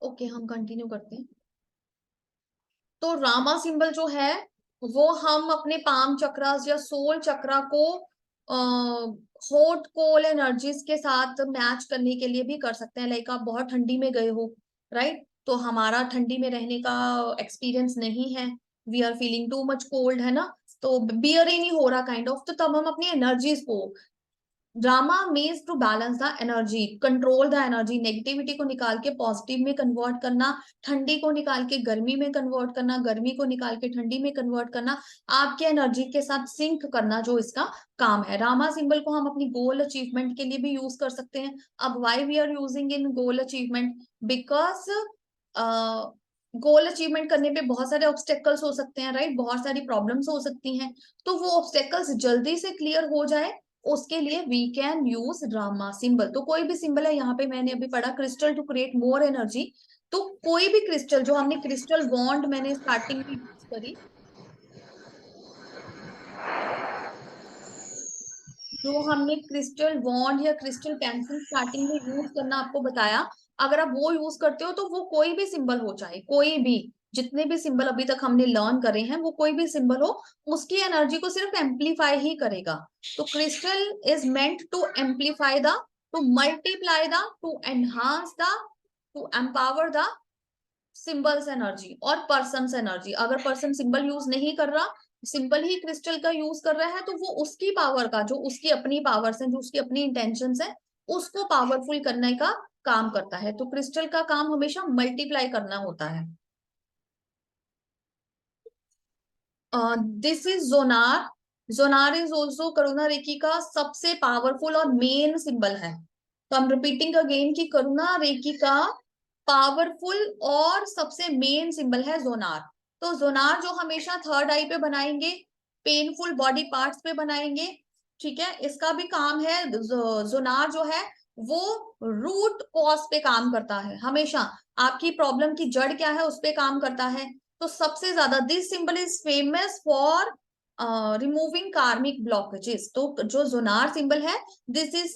Okay, हम continue करते हैं। तो रामा सिंबल जो है वो हम अपने पाम चक्रास या सोल चक्रा को हॉट कोल एनर्जीज के साथ मैच करने के लिए भी कर सकते हैं। लाइक आप बहुत ठंडी में गए हो, राइट? तो हमारा ठंडी में रहने का एक्सपीरियंस नहीं है, we are feeling too much cold, है ना? तो बियर ही नहीं हो रहा काइंड ऑफ, तो तब हम अपनी एनर्जीज को, drama means to balance the energy, control the energy, negativity को निकाल के पॉजिटिव में कन्वर्ट करना, ठंडी को निकाल के गर्मी में कन्वर्ट करना, गर्मी को निकाल के ठंडी में कन्वर्ट करना, आपके एनर्जी के साथ सिंक करना, जो इसका काम है। रामा सिंबल को हम अपनी गोल अचीवमेंट के लिए भी यूज कर सकते हैं। अब why we are using in goal achievement? Because goal achievement करने पे बहुत सारे ऑब्स्टेकल्स हो सकते हैं, राइट? बहुत सारी प्रॉब्लम्स हो सकती हैं। तो वो ऑब्स्टेकल्स जल्दी से क्लियर हो जाए, उसके लिए we can use Rama symbol. तो कोई भी सिंबल है, यहाँ पे मैंने अभी पढ़ा crystal to create more energy, तो कोई भी क्रिस्टल, जो हमने क्रिस्टल बॉन्ड मैंने स्टार्टिंग में यूज करी, जो हमने क्रिस्टल बॉन्ड या क्रिस्टल पेंसिल स्टार्टिंग में यूज करना आपको बताया, अगर आप वो यूज करते हो तो वो कोई भी सिंबल हो, चाहे कोई भी, जितने भी सिंबल अभी तक हमने लर्न करे हैं वो कोई भी सिंबल हो, उसकी एनर्जी को सिर्फ एम्पलीफाई ही करेगा। तो crystal is meant to amplify the, to multiply the, to enhance the, to empower the symbols energy और पर्सन एनर्जी। अगर पर्सन सिंबल यूज नहीं कर रहा, सिंपल ही क्रिस्टल का यूज कर रहा है, तो वो उसकी पावर का, जो उसकी अपनी पावर्स है, जो उसकी अपनी इंटेंशंस है, उसको पावरफुल करने का काम करता है। तो क्रिस्टल का काम हमेशा मल्टीप्लाई करना होता है। This is Zonar. Zonar is also Karuna Reiki का सबसे पावरफुल और मेन सिंबल है। तो हम रिपीटिंग अगेन कि करुणा रेखी का पावरफुल और सबसे मेन सिंबल है जोनार। तो जोनार जो हमेशा थर्ड आई पे बनाएंगे, पेनफुल बॉडी पार्ट्स पे बनाएंगे, ठीक है? इसका भी काम है, जोनार जो है वो रूट कॉज पे काम करता है हमेशा। आपकी प्रॉब्लम की जड़ क्या है उस पे काम करता है। तो सबसे ज्यादा this symbol is famous for removing karmic blockages. तो जो जोनार सिंबल है, दिस इज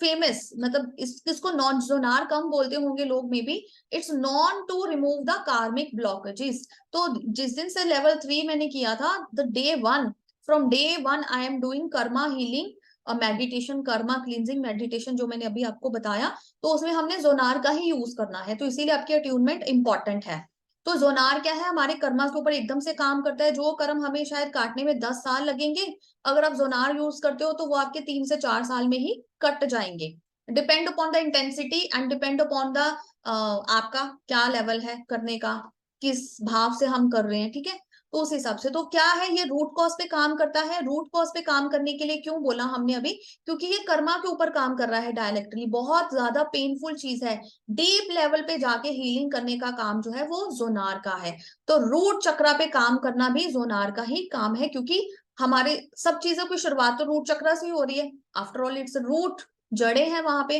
फेमस, मतलब इसको नॉन जोनार कम बोलते होंगे लोग में बी, it's known to remove the karmic blockages. तो जिस दिन से लेवल 3 मैंने किया था, the day 1, from day 1 I am doing karma healing meditation, karma cleansing meditation, जो मैंने अभी आपको बताया, तो उसमें हमने जोनार का ही यूज करना है। तो इसीलिए आपकी अट्यूनमेंट इंपॉर्टेंट है। तो जोनार क्या है, हमारे कर्मा के ऊपर एकदम से काम करता है। जो कर्म हमें शायद काटने में 10 साल लगेंगे, अगर आप जोनार यूज करते हो तो वो आपके 3 से 4 साल में ही कट जाएंगे। Depend upon the intensity and depend upon the आपका क्या लेवल है करने का, किस भाव से हम कर रहे हैं, ठीक है? तो उस हिसाब से, तो क्या है, ये रूट कॉज पे काम करता है। रूट कॉज पे काम करने के लिए क्यों बोला हमने अभी? क्योंकि ये कर्मा के ऊपर काम कर रहा है डायरेक्टली, बहुत ज्यादा पेनफुल चीज है। डीप लेवल पे जाके हीलिंग करने का काम जो है वो जोनार का है। तो रूट चक्रा पे काम करना भी जोनार का ही काम है, क्योंकि हमारे सब चीजों की शुरुआत तो रूट चक्र से ही हो रही है। आफ्टर ऑल इट्स रूट, जड़े हैं वहां पे,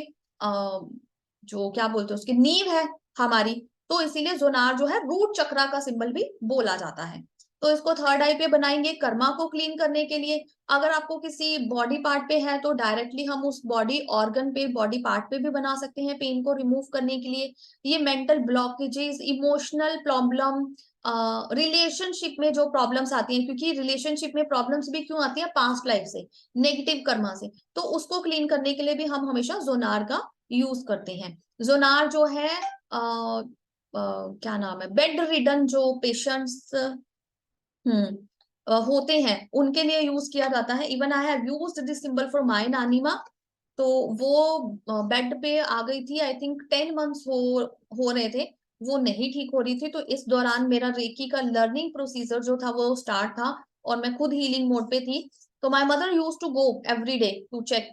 जो क्या बोलते हैं उसकी नींव है हमारी। तो इसीलिए जोनार जो है रूट चक्रा का सिंबल भी बोला जाता है। तो इसको थर्ड आई पे बनाएंगे कर्मा को क्लीन करने के लिए। अगर आपको किसी बॉडी पार्ट पे है तो डायरेक्टली हम उस बॉडी ऑर्गन पे, बॉडी पार्ट पे भी बना सकते हैं पेन को रिमूव करने के लिए। ये mental blockages, emotional problem, relationship में जो प्रॉब्लम्स आती हैं, क्योंकि रिलेशनशिप में प्रॉब्लम्स भी क्यों आती हैं, पास्ट लाइफ से, नेगेटिव कर्मा से, तो उसको क्लीन करने के लिए भी हम हमेशा जोनार का यूज करते हैं। जोनार जो है क्या नाम है, बेड रिडन जो पेशेंट्स होते हैं उनके लिए यूज किया जाता है। Even I have used this symbol for my नानी माँ। तो वो बेड पे आ गई थी, आई थिंक 10 मंथ्स हो रहे थे, वो नहीं ठीक हो रही थी। तो इस दौरान मेरा रेकी का लर्निंग प्रोसीजर जो था वो स्टार्ट था, और मैं खुद हीलिंग मोड पे थी। तो my mother use to go every day to check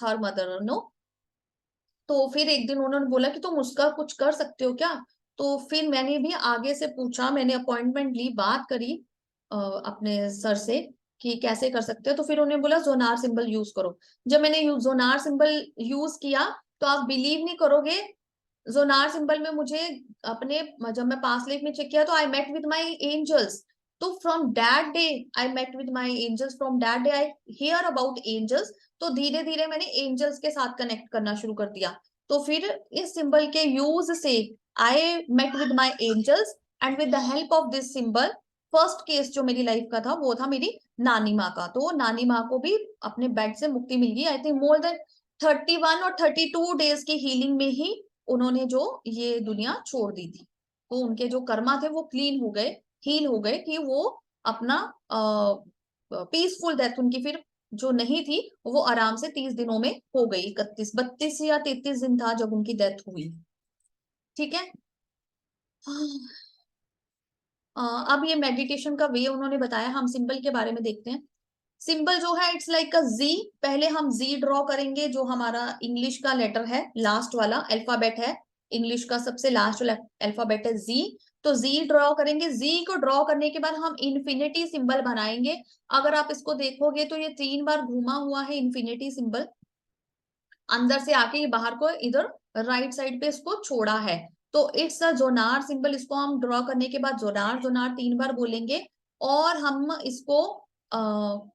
her mother, no. तो फिर एक दिन उन्होंने बोला कि तुम उसका कुछ कर सकते हो क्या? तो फिर मैंने भी आगे से पूछा, मैंने अपॉइंटमेंट ली, बात करी अपने सर से कि कैसे कर सकते हो। तो फिर उन्होंने बोला जोनार सिंबल यूज करो। जब मैंने जोनार सिंबल यूज किया, तो आप बिलीव नहीं करोगे, जोनार सिंबल में मुझे अपने, जब मैं पास्ट लाइफ में चेक किया तो I met with my angels. तो from that day I met with my angels, from that day I hear about angels. तो धीरे धीरे मैंने एंजल्स के साथ कनेक्ट करना शुरू कर दिया। तो फिर इस सिंबल के यूज से I met with my angels, and with the help of this symbol, first case जो मेरी लाइफ का था वो था मेरी नानी माँ का। तो नानी माँ को भी अपने बेड से मुक्ति मिल गई। आई थिंक मोर देन 31 और 32 डेज की हीलिंग में ही उन्होंने जो ये दुनिया छोड़ दी थी। तो उनके जो कर्मा थे वो क्लीन हो गए, हील हो गए, कि वो अपना पीसफुल डेथ उनकी फिर जो नहीं थी वो आराम से 30 दिनों में हो गई। 31 या 33 दिन था जब उनकी डेथ हुई। ठीक है। अब ये मेडिटेशन का वे उन्होंने बताया, हम सिंबल के बारे में देखते हैं। सिंबल जो है इट्स लाइक अ जी। पहले हम जी ड्रॉ करेंगे, जो हमारा इंग्लिश का लेटर है, लास्ट वाला अल्फाबेट है, इंग्लिश का सबसे लास्ट वाला अल्फाबेट है जी। तो जी ड्रॉ करेंगे। जी को ड्रॉ करने के बाद हम इन्फिनिटी सिंबल बनाएंगे। अगर आप इसको देखोगे तो ये 3 बार घुमा हुआ है इन्फिनिटी सिंबल, अंदर से आके बाहर को इधर राइट साइड पे इसको छोड़ा है। तो इट्स अ जोनार सिंबल। इसको हम ड्रॉ करने के बाद जोनार जोनार 3 बार बोलेंगे, और हम इसको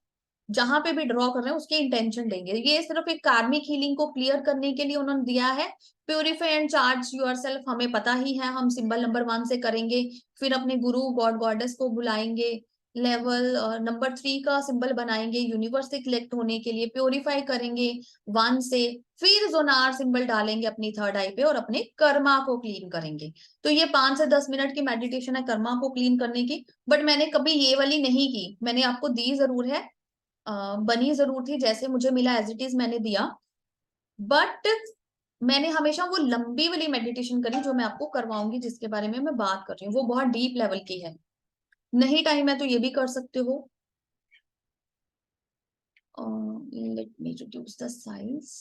जहां पे भी ड्रॉ कर रहे हैं उसके इंटेंशन देंगे। ये सिर्फ एक कार्मिक हीलिंग को क्लियर करने के लिए उन्होंने दिया है। प्योरीफाई एंड चार्ज योरसेल्फ हमें पता ही है, हम सिंबल नंबर 1 से करेंगे। फिर अपने गुरु गॉड गॉडेस को बुलाएंगे। लेवल नंबर 3 का सिंबल बनाएंगे यूनिवर्स से कलेक्ट होने के लिए, प्योरीफाई करेंगे 1 से। फिर जोनार सिंबल डालेंगे अपनी थर्ड आई पे और अपने कर्मा को क्लीन करेंगे। तो ये 5 से 10 मिनट की मेडिटेशन है कर्मा को क्लीन करने की। बट मैंने कभी ये वाली नहीं की, मैंने आपको दी जरूर है, बनी जरूर थी, जैसे मुझे मिला एज इट इज मैंने दिया। बट मैंने हमेशा वो लंबी वाली मेडिटेशन करी जो मैं आपको करवाऊंगी, जिसके बारे में मैं बात कर रही हूँ, वो बहुत डीप लेवल की है। नहीं टाइम है तो ये भी कर सकते हो। Let me reduce the size.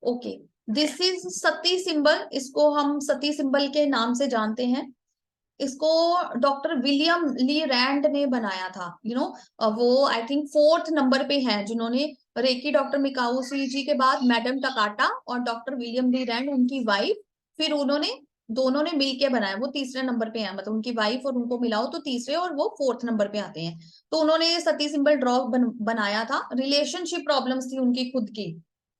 Okay, this is Sati symbol. इसको हम सती सिंबल के नाम से जानते हैं। इसको डॉक्टर विलियम ली रैंड ने बनाया था। वो आई थिंक 4th नंबर पे है जिन्होंने रेकी, डॉक्टर मिकाउसी जी के बाद मैडम टकाटा और डॉक्टर विलियम ली रैंड उनकी वाइफ, फिर उन्होंने दोनों ने मिलके बनाया, वो तीसरे नंबर पे है। मतलब उनकी वाइफ और उनको मिलाओ तो तीसरे, और वो 4th नंबर पे आते हैं। तो उन्होंने ये सती सिंबल ड्रॉ बनाया था। रिलेशनशिप प्रॉब्लम्स थी उनकी खुद की,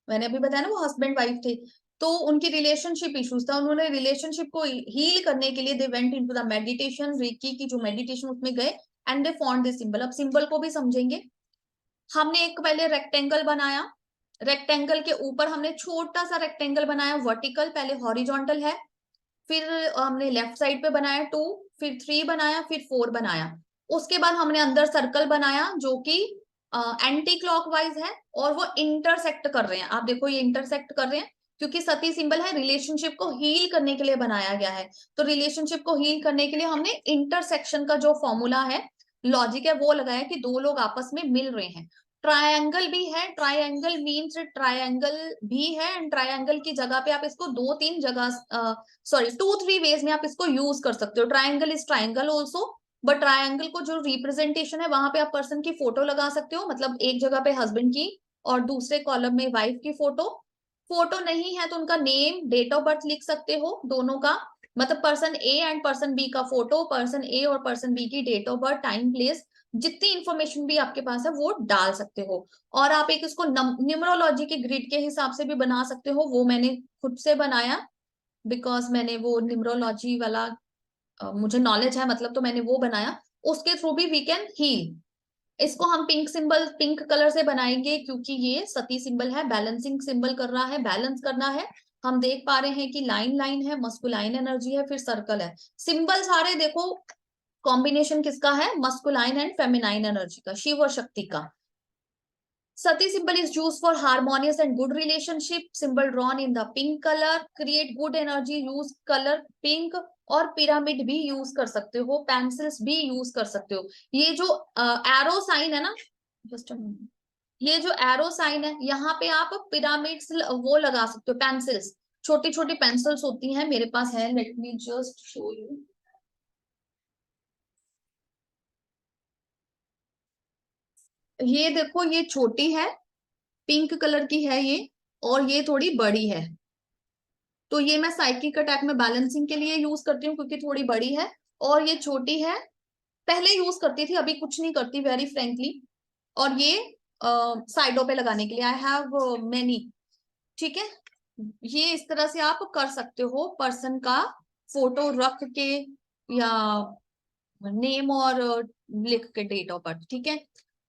मैंने अभी बताया ना वो हस्बैंड वाइफ थे, तो उनकी रिलेशनशिप इश्यूज था। उन्होंने रिलेशनशिप को हील करने के लिए they went into the meditation, reiki की जो मेडिटेशन उसमें गए, and they found this symbol. अब सिंबल को भी समझेंगे। हमने एक पहले रेक्टेंगल बनाया, रेक्टेंगल के ऊपर हमने छोटा सा रेक्टेंगल बनाया वर्टिकल, पहले हॉरिजॉन्टल है। फिर हमने लेफ्ट साइड पे बनाया 2, फिर 3 बनाया, फिर 4 बनाया। उसके बाद हमने अंदर सर्कल बनाया जो कि एंटी क्लॉकवाइज है, और वो इंटरसेक्ट कर रहे हैं। आप देखो ये इंटरसेक्ट कर रहे हैं, क्योंकि सती सिंबल है, रिलेशनशिप को हील करने के लिए बनाया गया है। तो रिलेशनशिप को हील करने के लिए हमने इंटरसेक्शन का जो फॉर्मूला है, लॉजिक है, वो लगाया कि दो लोग आपस में मिल रहे हैं। ट्रायंगल भी है, ट्रायंगल मीन्स ट्रायंगल भी है, एंड ट्रायंगल की जगह पे आप इसको 2-3 जगह, सॉरी 2-3 वेज में आप इसको यूज कर सकते हो। Triangle is triangle also, but triangle को जो रिप्रेजेंटेशन है वहां पे आप पर्सन की फोटो लगा सकते हो। मतलब एक जगह पे हस्बैंड की और दूसरे कॉलम में वाइफ की फोटो। फोटो नहीं है तो उनका नेम, डेट ऑफ बर्थ लिख सकते हो दोनों का। मतलब person A and person B का फोटो, पर्सन ए और पर्सन बी की date of birth, time, place, जितनी इंफॉर्मेशन भी आपके पास है वो डाल सकते हो। और आप एक इसको न्यूमरोलॉजी के ग्रिड के हिसाब से भी बना सकते हो, वो मैंने खुद से बनाया, बिकॉज मैंने वो न्यूमरोलॉजी वाला मुझे नॉलेज है, मतलब तो मैंने वो बनाया। उसके थ्रू भी वी कैन हील। इसको हम पिंक सिंबल, पिंक कलर से बनाएंगे, क्योंकि ये सती सिंबल है, बैलेंसिंग सिंबल कर रहा है, बैलेंस करना है। हम देख पा रहे हैं कि लाइन लाइन है, मस्कुलाइन एनर्जी है, फिर सर्कल है। सिंबल सारे देखो कॉम्बिनेशन किसका है, मस्कुलाइन एंड फेमिनाइन एनर्जी का, शिव और शक्ति का। Sati symbol is used for harmonious and good relationship. Symbol drawn in the pink color. Create good energy. Use color pink. और पिरामिड भी यूज कर सकते हो, पेंसिल्स भी यूज कर सकते हो। ये जो एरो साइन है ना, जस्ट ये जो एरो साइन है यहाँ पे आप पिरामिड्स वो लगा सकते हो, पेंसिल्स, छोटी छोटी पेंसिल्स होती हैं, मेरे पास है, let me just show you. ये देखो ये छोटी है, पिंक कलर की है ये, और ये थोड़ी बड़ी है। तो ये मैं साइकिक अटैक में बैलेंसिंग के लिए यूज करती हूँ क्योंकि थोड़ी बड़ी है, और ये छोटी है पहले यूज करती थी, अभी कुछ नहीं करती वेरी फ्रेंकली। और ये साइडों पे लगाने के लिए आई हैव मेनी। ठीक है, ये इस तरह से आप कर सकते हो पर्सन का फोटो रख के, या नेम और लिख के डेट ऑफ बर्थ। ठीक है,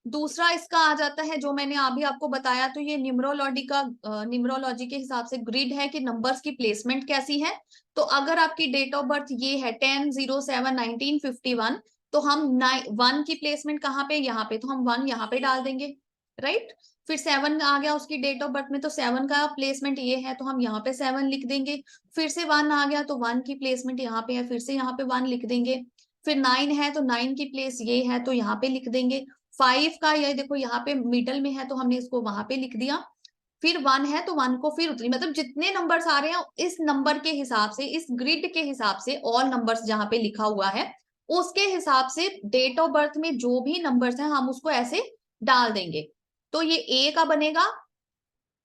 दूसरा इसका आ जाता है जो मैंने अभी आपको बताया, तो ये न्यूमरोलॉजी के हिसाब से ग्रिड है कि नंबर्स की प्लेसमेंट कैसी है। तो अगर आपकी डेट ऑफ बर्थ ये है 10/07/1951, तो हम 1 की प्लेसमेंट कहाँ पे, यहाँ पे, तो हम 1 यहाँ पे डाल देंगे, राइट। फिर 7 आ गया उसकी डेट ऑफ बर्थ में, तो 7 का प्लेसमेंट ये है, तो हम यहाँ पे 7 लिख देंगे। फिर से 1 आ गया, तो 1 की प्लेसमेंट यहाँ पे है, फिर से यहाँ पे 1 लिख देंगे। फिर 9 है, तो 9 की प्लेस ये है, तो यहाँ पे लिख देंगे। 5 का ये देखो यहाँ पे मिडल में है, तो हमने इसको वहां पे लिख दिया। फिर 1 है, तो 1 को फिर उतनी, मतलब जितने नंबर्स आ रहे हैं इस नंबर के हिसाब से, इस ग्रिड के हिसाब से, ऑल नंबर्स जहां पे लिखा हुआ है उसके हिसाब से डेट ऑफ बर्थ में जो भी नंबर्स हैं हम उसको ऐसे डाल देंगे। तो ये ए का बनेगा।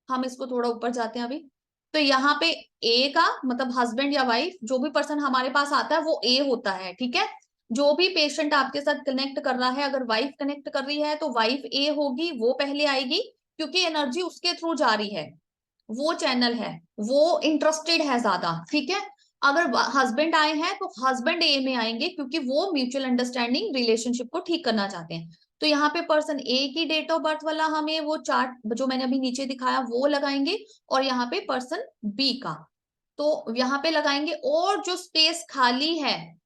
हम इसको थोड़ा ऊपर जाते हैं अभी। तो यहाँ पे ए का मतलब हस्बैंड या वाइफ, जो भी पर्सन हमारे पास आता है वो ए होता है। ठीक है, जो भी पेशेंट आपके साथ कनेक्ट कर रहा है, अगर वाइफ कनेक्ट कर रही है तो वाइफ ए होगी, वो पहले आएगी, क्योंकि एनर्जी उसके थ्रू जा रही है, वो चैनल है, वो इंटरेस्टेड है ज्यादा। ठीक है, अगर हस्बैंड आए हैं तो हस्बैंड ए में आएंगे, क्योंकि वो म्यूचुअल अंडरस्टैंडिंग रिलेशनशिप को ठीक करना चाहते हैं। तो यहाँ पे पर्सन ए की डेट ऑफ बर्थ वाला हमें वो चार्ट जो मैंने अभी नीचे दिखाया वो लगाएंगे, और यहाँ पे पर्सन बी का, तो यहाँ पे लगाएंगे। और जो स्पेस खाली है,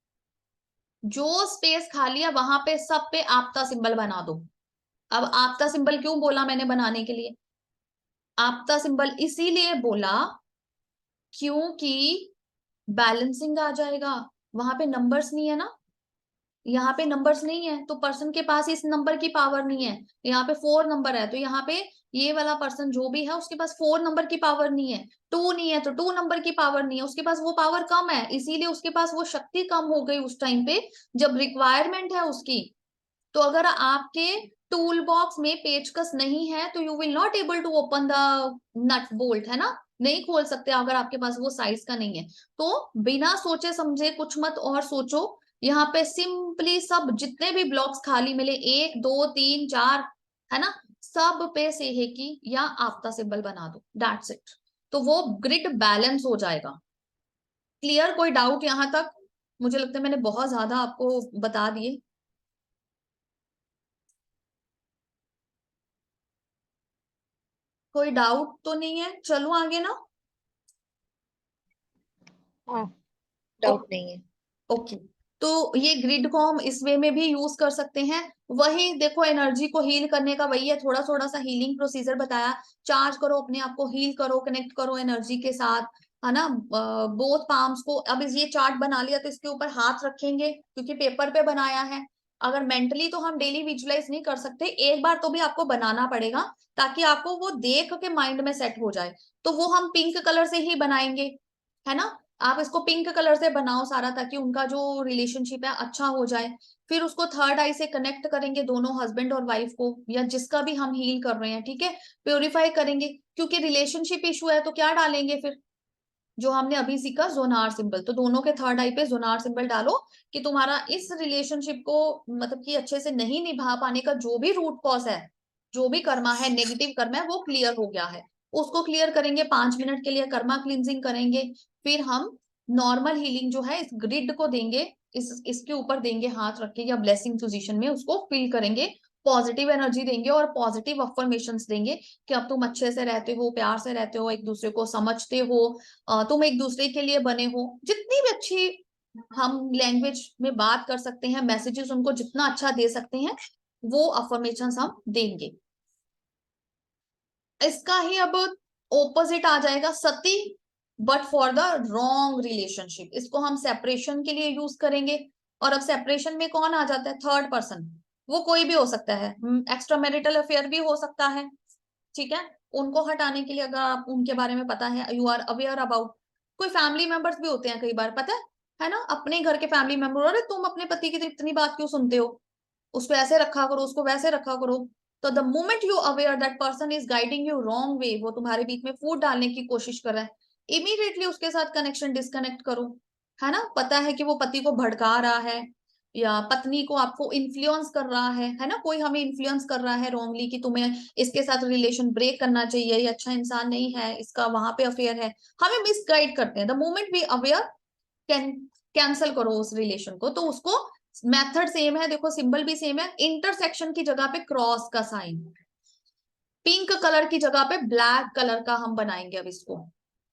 जो स्पेस खाली है वहां पे सब पे आपका सिंबल बना दो। अब आपका सिंबल क्यों बोला मैंने बनाने के लिए, आपका सिंबल इसीलिए बोला क्योंकि बैलेंसिंग आ जाएगा। वहां पे नंबर्स नहीं है ना, यहाँ पे नंबर्स नहीं है, तो पर्सन के पास इस नंबर की पावर नहीं है। यहाँ पे 4 नंबर है, तो यहाँ पे ये वाला पर्सन जो भी है उसके पास 4 नंबर की पावर नहीं है। 2 नहीं है तो 2 नंबर की पावर नहीं है, उसके पास वो पावर कम है, इसीलिए उसके पास वो शक्ति कम हो गई उस टाइम पे जब रिक्वायरमेंट है उसकी। तो अगर आपके टूल बॉक्स में पेचकस नहीं है तो you will not able to open the nut bolt, है ना, नहीं खोल सकते अगर आपके पास वो साइज का नहीं है। तो बिना सोचे समझे कुछ मत और सोचो, यहाँ पे सिंपली सब जितने भी ब्लॉक्स खाली मिले 1 2 3 4, है ना, सब पे सेहे की या आपका सिंबल बना दो, दैट्स इट। तो वो ग्रिड बैलेंस हो जाएगा। क्लियर, कोई डाउट यहाँ तक? मुझे लगता है मैंने बहुत ज्यादा आपको बता दिए। कोई डाउट तो नहीं है, चलो आगे ना। हाँ, डाउट नहीं है। ओके, तो ये ग्रिड को हम इस वे में भी यूज कर सकते हैं। वही देखो, एनर्जी को हील करने का वही है, थोड़ा थोड़ा सा हीलिंग प्रोसीजर बताया। चार्ज करो अपने आप को, हील करो, कनेक्ट करो एनर्जी के साथ, है ना। बोथ पाम्स को, अब ये चार्ट बना लिया तो इसके ऊपर हाथ रखेंगे क्योंकि पेपर पे बनाया है। अगर मेंटली तो हम डेली विजुलाइज नहीं कर सकते, एक बार तो भी आपको बनाना पड़ेगा ताकि आपको वो देख के माइंड में सेट हो जाए। तो वो हम पिंक कलर से ही बनाएंगे, है ना। आप इसको पिंक कलर से बनाओ सारा, ताकि उनका जो रिलेशनशिप है अच्छा हो जाए। फिर उसको थर्ड आई से कनेक्ट करेंगे, दोनों हस्बैंड और वाइफ को, या जिसका भी हम हील कर रहे हैं। ठीक है, प्योरीफाई करेंगे, क्योंकि रिलेशनशिप इशू है तो क्या डालेंगे फिर, जो हमने अभी सीखा जोनार सिंबल। तो दोनों के थर्ड आई पे जोनार सिंबल डालो कि तुम्हारा इस रिलेशनशिप को मतलब कि अच्छे से नहीं निभा पाने का जो भी रूट कॉज है, जो भी कर्मा है, नेगेटिव कर्मा है, वो क्लियर हो गया है। उसको क्लियर करेंगे, 5 मिनट के लिए कर्मा क्लिनजिंग करेंगे। फिर हम नॉर्मल हीलिंग जो है इस ग्रिड को देंगे, इसके ऊपर देंगे हाथ रख के, या ब्लेसिंग पोजीशन में उसको फील करेंगे, पॉजिटिव एनर्जी देंगे और पॉजिटिव अफर्मेशंस देंगे कि अब तुम अच्छे से रहते हो, प्यार से रहते हो, एक दूसरे को समझते हो, तुम एक दूसरे के लिए बने हो। जितनी भी अच्छी हम लैंग्वेज में बात कर सकते हैं, मैसेजेस उनको जितना अच्छा दे सकते हैं, वो अफर्मेशंस हम देंगे। इसका ही अब ओपोजिट आ जाएगा सती, but for the wrong relationship, इसको हम सेपरेशन के लिए यूज करेंगे। और अब सेपरेशन में कौन आ जाता है, थर्ड पर्सन, वो कोई भी हो सकता है, एक्स्ट्रा मैरिटल अफेयर भी हो सकता है। ठीक है, उनको हटाने के लिए अगर आप उनके बारे में पता है, यू आर अवेयर अबाउट, कोई फैमिली मेंबर्स भी होते हैं कई बार, पता है ना, अपने घर के फैमिली मेंबर, अरे तुम अपने पति की तो इतनी बात क्यों सुनते हो, उसको ऐसे रखा करो, उसको वैसे रखा करो। तो the moment you aware that person is guiding you wrong way, वो तुम्हारे बीच में फूट डालने की कोशिश कर रहा है, इमीडिएटली उसके साथ कनेक्शन डिस्कनेक्ट करो। है ना, पता है कि वो पति को भड़का रहा है, या पत्नी को आपको इन्फ्लुएंस कर रहा है ना, कोई हमें इन्फ्लुएंस कर रहा है रॉन्गली कि तुम्हें इसके साथ रिलेशन ब्रेक करना चाहिए, ये अच्छा इंसान नहीं है, इसका वहां पे अफेयर है, हमें मिसगाइड करते हैं। The moment we aware can cancel करो उस रिलेशन को। तो उसको मेथड सेम है, देखो सिंबल भी सेम है। इंटरसेक्शन की जगह पे क्रॉस का साइन, पिंक कलर की जगह पे ब्लैक कलर का हम बनाएंगे अब इसको।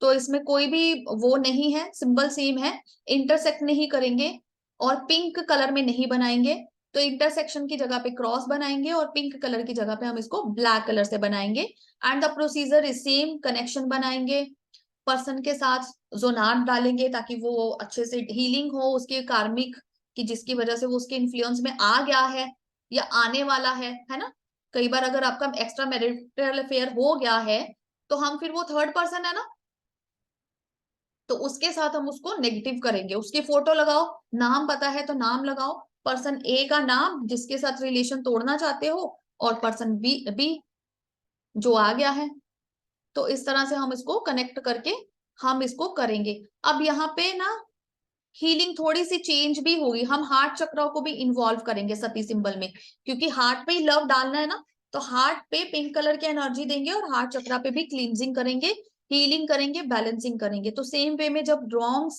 तो इसमें कोई भी वो नहीं है, सिंबल सेम है, इंटरसेक्ट नहीं करेंगे और पिंक कलर में नहीं बनाएंगे। तो इंटरसेक्शन की जगह पे क्रॉस बनाएंगे और पिंक कलर की जगह पे हम इसको ब्लैक कलर से बनाएंगे। And the procedure is same, connection बनाएंगे, पर्सन के साथ जोनार डालेंगे ताकि वो अच्छे से हीलिंग हो उसके कार्मिक की, जिसकी वजह से वो उसके इन्फ्लुएंस में आ गया है या आने वाला है ना। कई बार अगर आपका एक्स्ट्रा मैरिटल अफेयर हो गया है तो हम फिर वो थर्ड पर्सन है ना, तो उसके साथ हम उसको नेगेटिव करेंगे। उसकी फोटो लगाओ, नाम पता है तो नाम लगाओ, पर्सन ए का नाम जिसके साथ रिलेशन तोड़ना चाहते हो, और पर्सन बी बी जो आ गया है। तो इस तरह से हम इसको कनेक्ट करके हम इसको करेंगे। अब यहाँ पे ना हीलिंग थोड़ी सी चेंज भी होगी, हम हार्ट चक्र को भी इन्वॉल्व करेंगे सती सिंबल में, क्योंकि हार्ट पे ही लव डालना है ना। तो हार्ट पे पिंक कलर की एनर्जी देंगे और हार्ट चक्र पे भी क्लींजिंग करेंगे, हीलिंग करेंगे, बैलेंसिंग करेंगे। तो सेम वे में जब रॉन्ग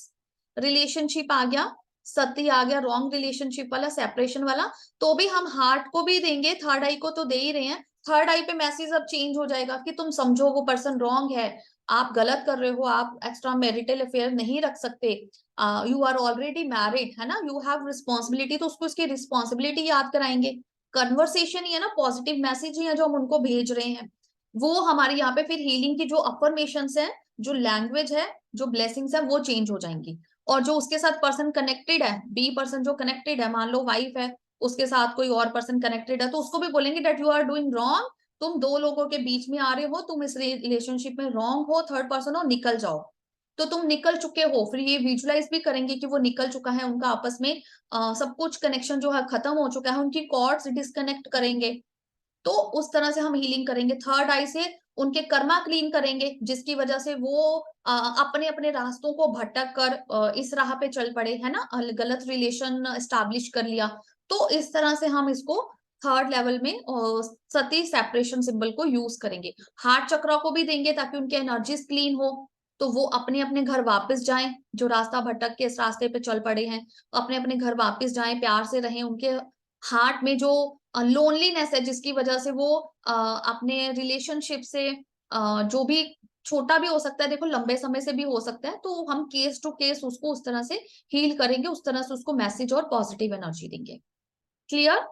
रिलेशनशिप आ गया, सती आ गया रॉन्ग रिलेशनशिप वाला, सेपरेशन वाला, तो भी हम हार्ट को भी देंगे, थर्ड आई को तो दे ही रहे हैं। थर्ड आई पे मैसेज अब चेंज हो जाएगा कि तुम समझो वो पर्सन रॉन्ग है, आप गलत कर रहे हो, आप एक्स्ट्रा मैरिटल अफेयर नहीं रख सकते, यू आर ऑलरेडी मैरिड है ना, यू हैव रिस्पॉन्सिबिलिटी। तो उसको इसकी रिस्पॉन्सिबिलिटी याद कराएंगे। कन्वर्सेशन ही है ना, पॉजिटिव मैसेज ही है जो हम उनको भेज रहे हैं। वो हमारे यहाँ पे फिर हीलिंग की जो अफर्मेशंस है, जो लैंग्वेज है, जो ब्लेसिंग्स है, वो चेंज हो जाएंगी। और जो उसके साथ पर्सन कनेक्टेड है, बी पर्सन जो कनेक्टेड है, मान लो वाइफ है, उसके साथ कोई और पर्सन कनेक्टेड है, तो उसको भी बोलेंगे that you are doing wrong, तुम दो लोगों के बीच में आ रहे हो, तुम इस रिलेशनशिप में रॉन्ग हो, थर्ड पर्सन हो, निकल जाओ। तो तुम निकल चुके हो, फिर ये विजुलाइज भी करेंगे कि वो निकल चुका है, उनका आपस में सब कुछ कनेक्शन जो है खत्म हो चुका है, उनकी कॉर्ड्स डिस्कनेक्ट करेंगे। तो उस तरह से हम हीलिंग करेंगे। थर्ड आई से उनके कर्मा क्लीन करेंगे, जिसकी वजह से वो अपने अपने रास्तों को भटक कर इस राह पे चल पड़े है ना, गलत रिलेशन स्टैब्लिश कर लिया। तो इस तरह से हम इसको थर्ड लेवल में सती सेपरेशन सिंबल को यूज करेंगे। हार्ट चक्र को भी देंगे ताकि उनके एनर्जीज क्लीन हो, तो वो अपने अपने घर वापस जाएं, जो रास्ता भटक के इस रास्ते पे चल पड़े हैं, अपने अपने घर वापस जाएं, प्यार से रहें। उनके हार्ट में जो लोनलीनेस है जिसकी वजह से वो अपने रिलेशनशिप से जो भी छोटा भी हो सकता है, देखो लंबे समय से भी हो सकता है, तो हम केस टू केस उसको उस तरह से हील करेंगे, उस तरह से उसको मैसेज और पॉजिटिव एनर्जी देंगे। क्लियर?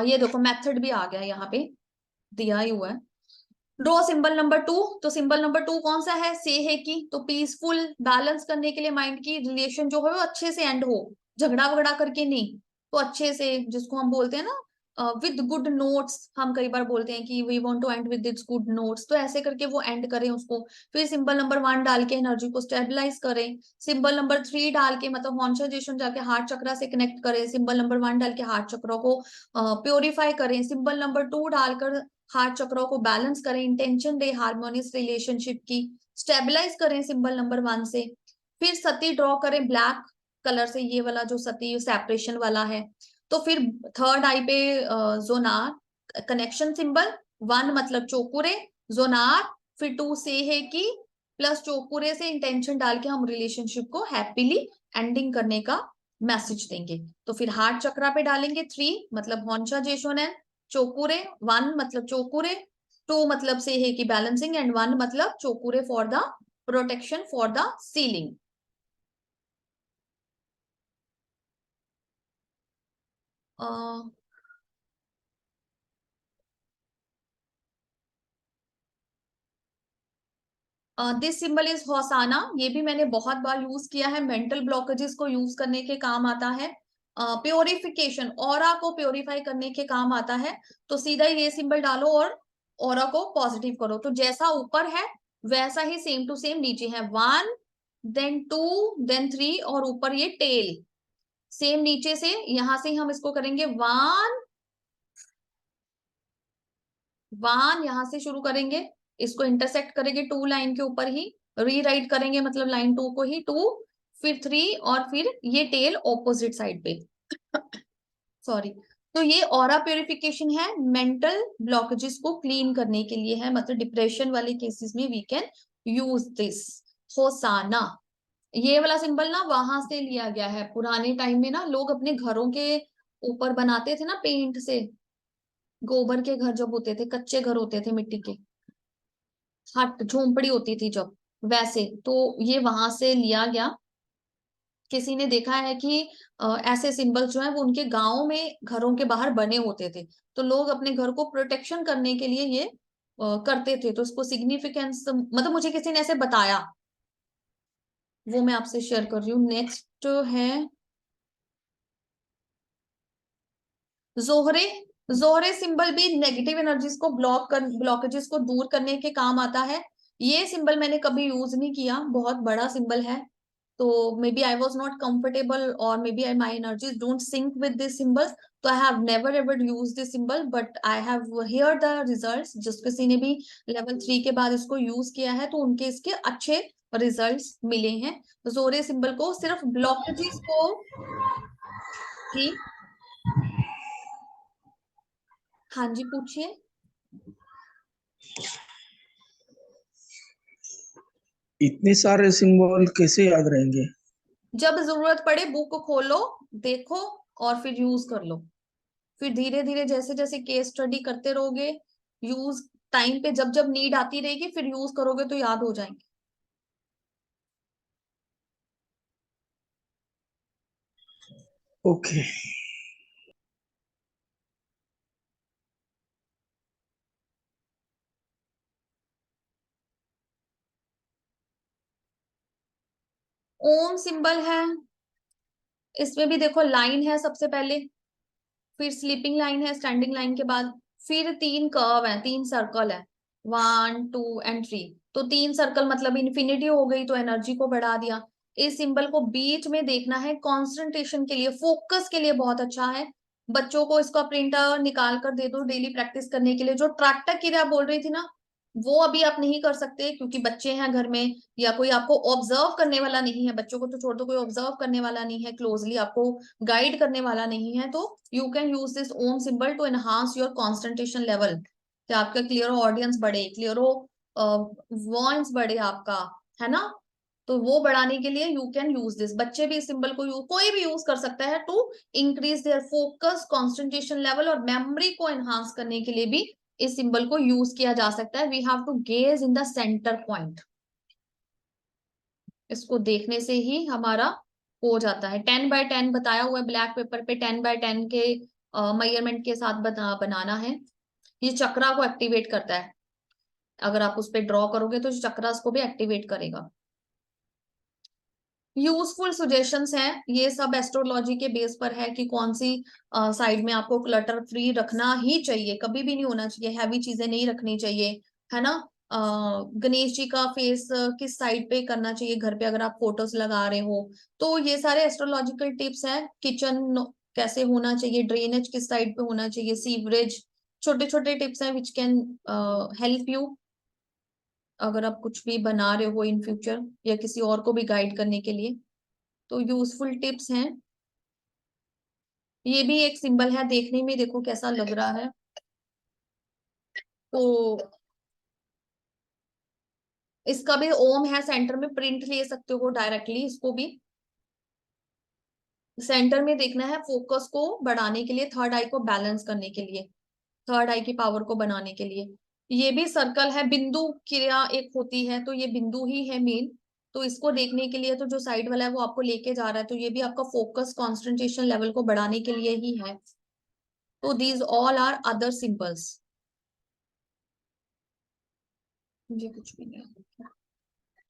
ये देखो मेथड भी आ गया यहाँ पे, दिया ही हुआ है। Draw symbol number 2। तो सिंबल नंबर 2 कौन सा है? से है की। तो पीसफुल बैलेंस करने के लिए माइंड की रिलेशन जो है वो अच्छे से एंड हो, झगड़ा वगड़ा करके नहीं, तो अच्छे से, जिसको हम बोलते हैं ना विद गुड नोट्स, हम कई बार बोलते हैं कि we want to end with this good notes, तो ऐसे करके वो एंड करें उसको। फिर सिंबल नंबर 1 डाल के एनर्जी को स्टेबलाइज करें। सिंबल नंबर 3 डाल के, मतलब कॉन्शंजेशन जाके हार्ट चक्र से कनेक्ट करें। सिंबल नंबर 1 डाल के हार्ट चक्र को प्योरीफाई करें। सिंबल नंबर 2 डालकर हार्ट चक्रों को बैलेंस करें, इंटेंशन दे हार्मोनियस रिलेशनशिप की, स्टेबलाइज करें सिंबल नंबर 1 से। फिर सती ड्रॉ करें ब्लैक कलर से, ये वाला जो सती सेपरेशन वाला है। तो फिर थर्ड आई पे जोनार कनेक्शन सिंबल, 1 मतलब चोकुरे, जोनार, फिर 2 से है कि प्लस चोकुरे से इंटेंशन डाल के हम रिलेशनशिप को हैप्पीली एंडिंग करने का मैसेज देंगे। तो फिर हार्ट चक्रा पे डालेंगे 3 मतलब हॉन्शा जेशोनेन, चोकुरे 1 मतलब चोकुरे, 2 मतलब से है कि बैलेंसिंग, एंड 1 मतलब Cho Ku Rei for the protection for the sealing. This symbol is Hosanna, ये भी मैंने बहुत बार यूज किया है, मेंटल ब्लॉकेजेस को यूज करने के काम आता है। प्योरिफिकेशन, ऑरा को प्योरीफाई करने के काम आता है। तो सीधा ये सिंबल डालो और ऑरा को पॉजिटिव करो। तो जैसा ऊपर है वैसा ही सेम टू सेम नीचे है, 1 देन 2 देन 3, और ऊपर ये टेल सेम नीचे से, यहां से हम इसको करेंगे 1 1, यहां से शुरू करेंगे, इसको इंटरसेक्ट करेंगे 2 लाइन के ऊपर ही, रीराइट करेंगे मतलब लाइन 2 को ही 2, फिर 3 और फिर ये टेल ऑपोजिट साइड पे। सॉरी। तो ये ऑरा प्योरिफिकेशन है, मेंटल ब्लॉकेजेस को क्लीन करने के लिए है, मतलब डिप्रेशन वाले केसेस में वी कैन यूज दिस। होसाना, ये वाला सिंबल ना वहां से लिया गया है। पुराने टाइम में ना लोग अपने घरों के ऊपर बनाते थे ना पेंट से, गोबर के घर जब होते थे, कच्चे घर होते थे मिट्टी के, हट झोंपड़ी होती थी जब, वैसे तो ये वहां से लिया गया। किसी ने देखा है कि ऐसे सिंबल्स जो है वो उनके गांव में घरों के बाहर बने होते थे, तो लोग अपने घर को प्रोटेक्शन करने के लिए ये करते थे। तो उसको सिग्निफिकेंस मतलब मुझे किसी ने ऐसे बताया, वो मैं आपसे शेयर कर रही हूँ। नेक्स्ट है जोहरे। जोहरे सिंबल भी नेगेटिव एनर्जीज को ब्लॉकेजेस को दूर करने के काम आता है। ये सिंबल मैंने कभी यूज नहीं किया, बहुत बड़ा सिंबल है, तो maybe I was not comfortable और maybe I my energies don't sync with this symbol, तो I have never ever use this symbol, but I have hear the results. जिस किसी ने भी लेवल 3 के बाद इसको यूज किया है तो उनके इसके अच्छे रिजल्ट्स मिले हैं। जोरे सिंबल को सिर्फ ब्लॉकेजेस को ही। हाँ जी, पूछिए। इतने सारे सिंबल कैसे याद रहेंगे? जब जरूरत पड़े बुक खोलो, देखो और फिर यूज कर लो। फिर धीरे धीरे जैसे जैसे केस स्टडी करते रहोगे, यूज टाइम पे जब जब नीड आती रहेगी फिर यूज करोगे तो याद हो जाएंगे। ओके। ओम सिंबल है, इसमें भी देखो लाइन है सबसे पहले, फिर स्लीपिंग लाइन है स्टैंडिंग लाइन के बाद, फिर 3 कर्व है, 3 सर्कल है, 1 2 एंड 3। तो 3 सर्कल मतलब इन्फिनिटी हो गई, तो एनर्जी को बढ़ा दिया। इस सिंबल को बीच में देखना है, कंसंट्रेशन के लिए, फोकस के लिए बहुत अच्छा है। बच्चों को इसका प्रिंटर निकाल कर दे दो डेली प्रैक्टिस करने के लिए। जो ट्रैक्टर क्रिया बोल रही थी ना, वो अभी आप नहीं कर सकते क्योंकि बच्चे हैं घर में, या कोई आपको ऑब्जर्व करने वाला नहीं है। बच्चों को तो छोड़ दो, कोई ऑब्जर्व करने वाला नहीं है, क्लोजली आपको गाइड करने वाला नहीं है, तो you can use this Om symbol to enhance your concentration level, कि आपका क्लियर ऑडियंस बढ़े, क्लियर वॉइस बढ़े आपका, है ना। तो वो बढ़ाने के लिए यू कैन यूज दिस। बच्चे भी इस सिंबल को यूज, कोई भी यूज कर सकता है to increase their focus, concentration level और मेमोरी को एनहांस करने के लिए भी इस सिंबल को यूज किया जा सकता है। We have to gaze in the centre point, इसको देखने से ही हमारा हो जाता है। 10 बाय 10 बताया हुआ है ब्लैक पेपर पे, 10 बाय 10 के मेजरमेंट के साथ बनाना है। ये चक्रा को एक्टिवेट करता है, अगर आप उस पर ड्रॉ करोगे तो चक्रास को भी एक्टिवेट करेगा। यूजफुल सुजेशंस हैं, ये सब एस्ट्रोलॉजी के बेस पर है कि कौन सी साइड में आपको क्लटर फ्री रखना ही चाहिए, कभी भी नहीं होना चाहिए, हैवी चीजें नहीं रखनी चाहिए, है ना। गणेश जी का फेस किस साइड पे करना चाहिए घर पे अगर आप फोटोज लगा रहे हो, तो ये सारे एस्ट्रोलॉजिकल टिप्स हैं। किचन कैसे होना चाहिए, ड्रेनेज किस साइड पे होना चाहिए, सीवरेज, छोटे छोटे टिप्स हैं विच कैन हेल्प यू अगर आप कुछ भी बना रहे हो इन फ्यूचर, या किसी और को भी गाइड करने के लिए, तो यूजफुल टिप्स हैं। ये भी एक सिंबल है, देखने में देखो कैसा लग रहा है। तो इसका भी ओम है सेंटर में, प्रिंट ले सकते हो डायरेक्टली इसको भी। सेंटर में देखना है फोकस को बढ़ाने के लिए, थर्ड आई को बैलेंस करने के लिए, थर्ड आई की पावर को बनाने के लिए। ये भी सर्कल है, बिंदु क्रिया एक होती है, तो ये बिंदु ही है मेन। तो इसको देखने के लिए तो जो साइड वाला है वो आपको लेके जा रहा है, तो ये भी आपका फोकस कॉन्सेंट्रेशन लेवल को बढ़ाने के लिए ही है। तो these all are other symbols. मुझे कुछ भी नहीं।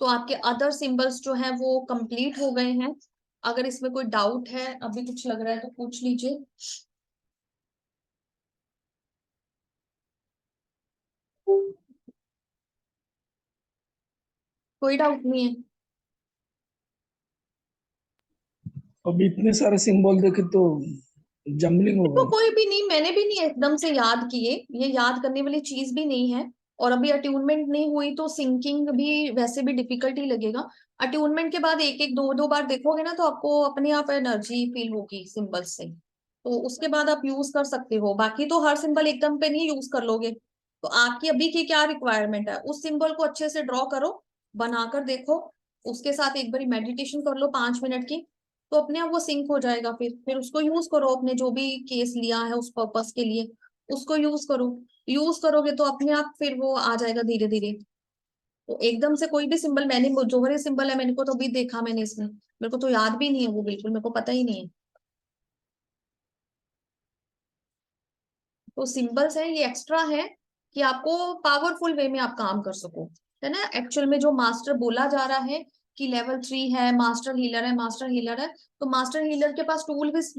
तो आपके अदर सिंबल्स जो है वो कंप्लीट हो गए हैं। अगर इसमें कोई डाउट है, अभी कुछ लग रहा है तो पूछ लीजिए। कोई डाउट नहीं है। अब इतने सारे सिंबल देखे तो जम्बलिंग हो तो गई। कोई भी नहीं, मैंने भी नहीं एकदम से याद किए, ये याद करने वाली चीज भी नहीं है। और अभी अट्यूनमेंट नहीं हुई तो सिंकिंग भी वैसे भी डिफिकल्ट ही लगेगा। अट्यूनमेंट के बाद एक एक दो दो बार देखोगे ना तो आपको अपने आप एनर्जी फील होगी सिंबल से, तो उसके बाद आप यूज कर सकते हो। बाकी तो हर सिंबल एकदम पे नहीं यूज कर लोगे। तो आपकी अभी की क्या रिक्वायरमेंट है, उस सिंबल को अच्छे से ड्रॉ करो, बनाकर देखो, उसके साथ एक बारी मेडिटेशन कर लो 5 मिनट की, तो अपने आप वो सिंक हो जाएगा। फिर उसको यूज करो, अपने जो भी केस लिया है उस पर्पस के लिए उसको यूज करो। यूज करोगे तो अपने आप फिर वो आ जाएगा धीरे धीरे। तो एकदम से कोई भी सिंबल, मैंने वो जोहरी सिंबल है, मैंने को तो अभी देखा मैंने इसमें, मेरे को तो याद भी नहीं है वो, बिल्कुल मेरे को पता ही नहीं है। तो सिंबल्स है ये एक्स्ट्रा है कि आपको पावरफुल वे में आप काम कर सको, है ना। एक्चुअल में जो मास्टर बोला जा रहा है कि लेवल 3 है, मास्टर हीलर है, मास्टर हीलर है, तो मास्टर हीलर के पास टूल्स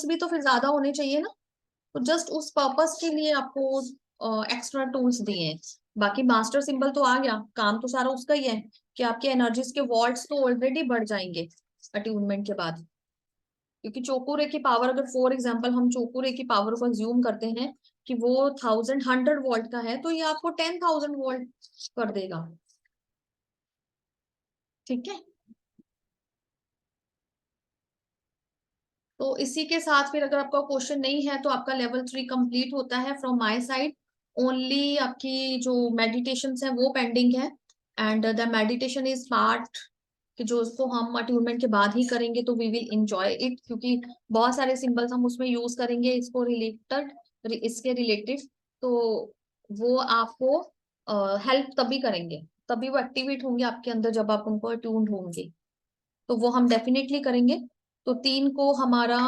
भी तो फिर ज्यादा होने चाहिए ना। तो जस्ट उस पर्पस के लिए आपको एक्स्ट्रा टूल्स दिए हैं। बाकी मास्टर सिंबल तो आ गया, काम तो सारा उसका ही है कि आपके एनर्जीज के वॉल्ट्स तो ऑलरेडी बढ़ जाएंगे अट्यूनमेंट के बाद। क्योंकि चोकुरे की पावर, अगर फॉर एग्जाम्पल हम चोकुरे की पावर को अज्यूम करते हैं कि वो 100 वोल्ट का है, तो ये आपको 10,000 वोल्ट कर देगा। ठीक है, तो इसी के साथ फिर अगर आपका क्वेश्चन नहीं है तो आपका लेवल 3 कंप्लीट होता है फ्रॉम माय साइड। ओनली आपकी जो मेडिटेशन है वो पेंडिंग है, and the meditation is part कि जो उसको हम अट्यूनमेंट के बाद ही करेंगे, तो वी विल इंजॉय इट, क्योंकि बहुत सारे सिंबल्स हम उसमें यूज करेंगे इसको रिलेटेड, इसके रिलेटेड। तो वो आपको हेल्प तभी करेंगे, तभी वो एक्टिवेट होंगे आपके अंदर जब आप उनको अट्यून्ड होंगे, तो वो हम डेफिनेटली करेंगे। तो 3 को हमारा